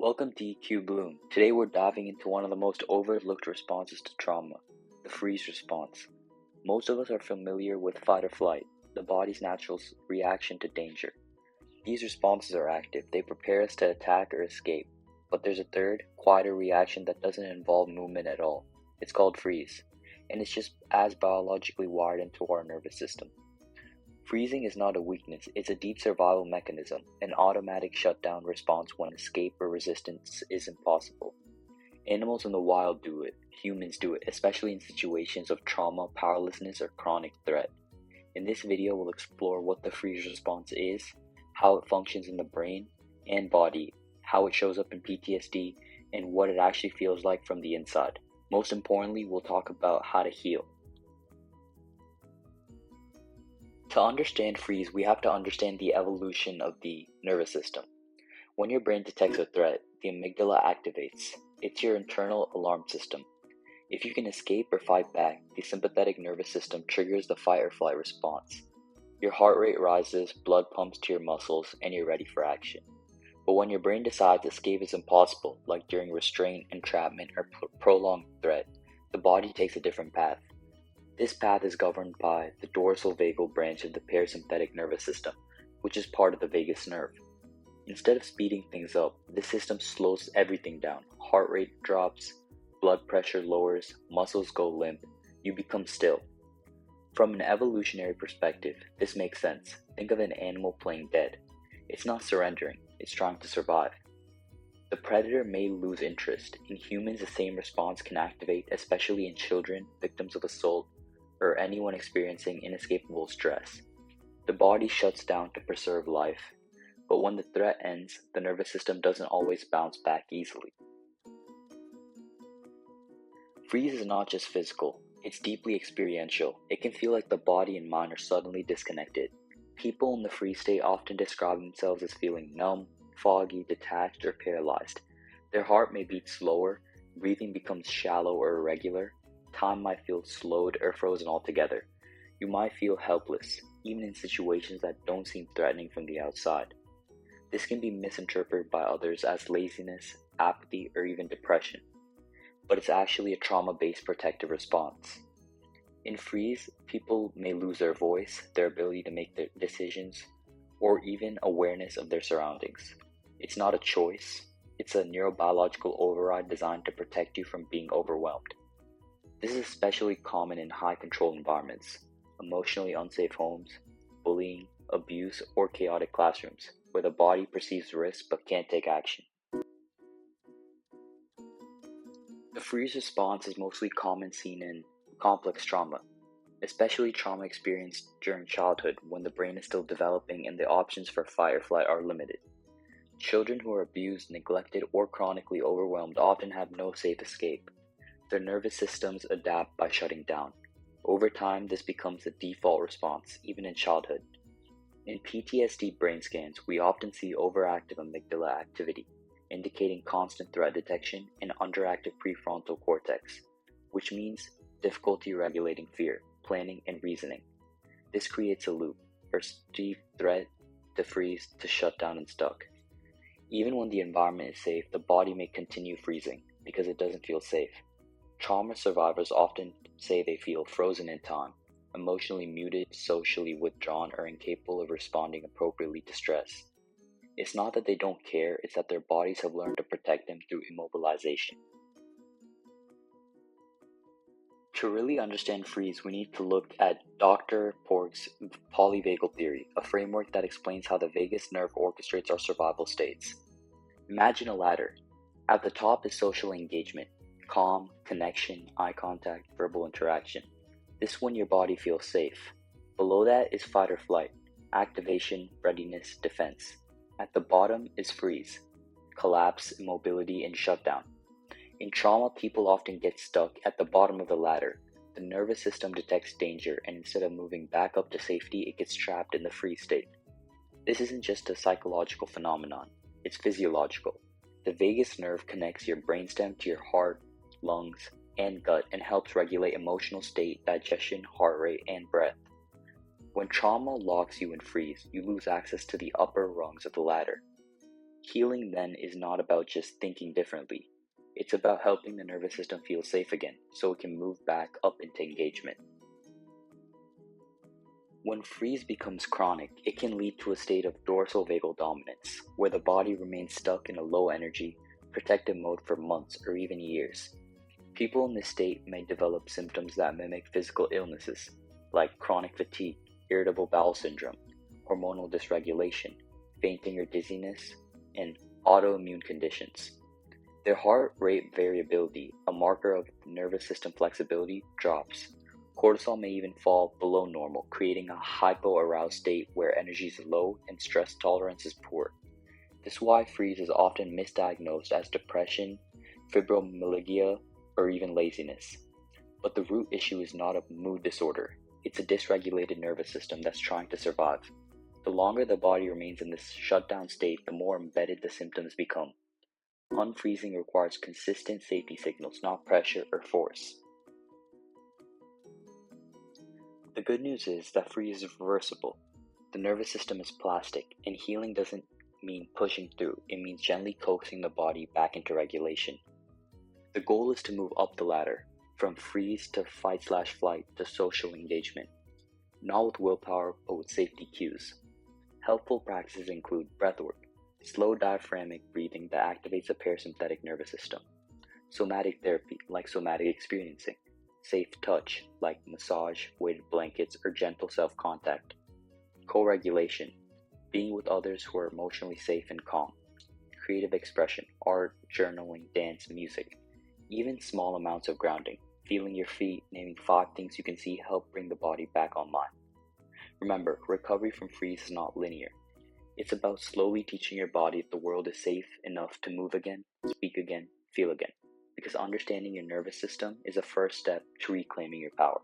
Welcome to EQBloom. Today we're diving into one of the most overlooked responses to trauma, the freeze response. Most of us are familiar with fight or flight, the body's natural reaction to danger. These responses are active, they prepare us to attack or escape. But there's a third, quieter reaction that doesn't involve movement at all. It's called freeze, and it's just as biologically wired into our nervous system. Freezing is not a weakness, it's a deep survival mechanism, an automatic shutdown response when escape or resistance is impossible. Animals in the wild do it, humans do it, especially in situations of trauma, powerlessness, or chronic threat. In this video, we'll explore what the freeze response is, how it functions in the brain and body, how it shows up in PTSD, and what it actually feels like from the inside. Most importantly, we'll talk about how to heal. To understand freeze, we have to understand the evolution of the nervous system. When your brain detects a threat, the amygdala activates. It's your internal alarm system. If you can escape or fight back, the sympathetic nervous system triggers the fight or flight response. Your heart rate rises, blood pumps to your muscles, and you're ready for action. But when your brain decides escape is impossible, like during restraint, entrapment, or prolonged threat, the body takes a different path. This path is governed by the dorsal vagal branch of the parasympathetic nervous system, which is part of the vagus nerve. Instead of speeding things up, this system slows everything down. Heart rate drops, blood pressure lowers, muscles go limp, you become still. From an evolutionary perspective, this makes sense. Think of an animal playing dead. It's not surrendering, it's trying to survive. The predator may lose interest. In humans, the same response can activate, especially in children, victims of assault, or anyone experiencing inescapable stress. The body shuts down to preserve life, but when the threat ends, the nervous system doesn't always bounce back easily. Freeze is not just physical, it's deeply experiential. It can feel like the body and mind are suddenly disconnected. People in the freeze state often describe themselves as feeling numb, foggy, detached, or paralyzed. Their heart may beat slower, breathing becomes shallow or irregular, time might feel slowed or frozen altogether. You might feel helpless, even in situations that don't seem threatening from the outside. This can be misinterpreted by others as laziness, apathy, or even depression, but it's actually a trauma-based protective response. In freeze, people may lose their voice, their ability to make their decisions, or even awareness of their surroundings. It's not a choice, it's a neurobiological override designed to protect you from being overwhelmed. This is especially common in high-control environments, emotionally unsafe homes, bullying, abuse, or chaotic classrooms, where the body perceives risk but can't take action. The freeze response is mostly seen in complex trauma, especially trauma experienced during childhood when the brain is still developing and the options for fight or flight are limited. Children who are abused, neglected, or chronically overwhelmed often have no safe escape. Their nervous systems adapt by shutting down. Over time, this becomes the default response, even in childhood. In PTSD brain scans, we often see overactive amygdala activity, indicating constant threat detection, and underactive prefrontal cortex, which means difficulty regulating fear, planning, and reasoning. This creates a loop, perceived threat to freeze to shut down and stuck. Even when the environment is safe, the body may continue freezing because it doesn't feel safe. Trauma survivors often say they feel frozen in time, emotionally muted, socially withdrawn, or incapable of responding appropriately to stress. It's not that they don't care, it's that their bodies have learned to protect them through immobilization. To really understand freeze, we need to look at Dr. Porg's Polyvagal Theory, a framework that explains how the vagus nerve orchestrates our survival states. Imagine a ladder. At the top is social engagement. Calm, connection, eye contact, verbal interaction. This is when your body feels safe. Below that is fight or flight, activation, readiness, defense. At the bottom is freeze, collapse, immobility, and shutdown. In trauma, people often get stuck at the bottom of the ladder. The nervous system detects danger, and instead of moving back up to safety, it gets trapped in the freeze state. This isn't just a psychological phenomenon, it's physiological. The vagus nerve connects your brainstem to your heart, lungs, and gut and helps regulate emotional state, digestion, heart rate, and breath. When trauma locks you in freeze, you lose access to the upper rungs of the ladder. Healing then is not about just thinking differently. It's about helping the nervous system feel safe again so it can move back up into engagement. When freeze becomes chronic, it can lead to a state of dorsal vagal dominance, where the body remains stuck in a low energy, protective mode for months or even years. People in this state may develop symptoms that mimic physical illnesses, like chronic fatigue, irritable bowel syndrome, hormonal dysregulation, fainting or dizziness, and autoimmune conditions. Their heart rate variability, a marker of nervous system flexibility, drops. Cortisol may even fall below normal, creating a hypoaroused state where energy is low and stress tolerance is poor. This is why freeze is often misdiagnosed as depression, fibromyalgia, or even laziness. But the root issue is not a mood disorder. It's a dysregulated nervous system that's trying to survive. The longer the body remains in this shutdown state, the more embedded the symptoms become. Unfreezing requires consistent safety signals, not pressure or force. The good news is that freeze is reversible. The nervous system is plastic, and healing doesn't mean pushing through. It means gently coaxing the body back into regulation. The goal is to move up the ladder, from freeze to fight/flight to social engagement. Not with willpower, but with safety cues. Helpful practices include breathwork, slow diaphragmatic breathing that activates the parasympathetic nervous system, somatic therapy like somatic experiencing, safe touch like massage, weighted blankets, or gentle self-contact, co-regulation, being with others who are emotionally safe and calm, creative expression, art, journaling, dance, music, even small amounts of grounding, feeling your feet, naming 5 things you can see help bring the body back online. Remember, recovery from freeze is not linear. It's about slowly teaching your body that the world is safe enough to move again, speak again, feel again. Because understanding your nervous system is a first step to reclaiming your power.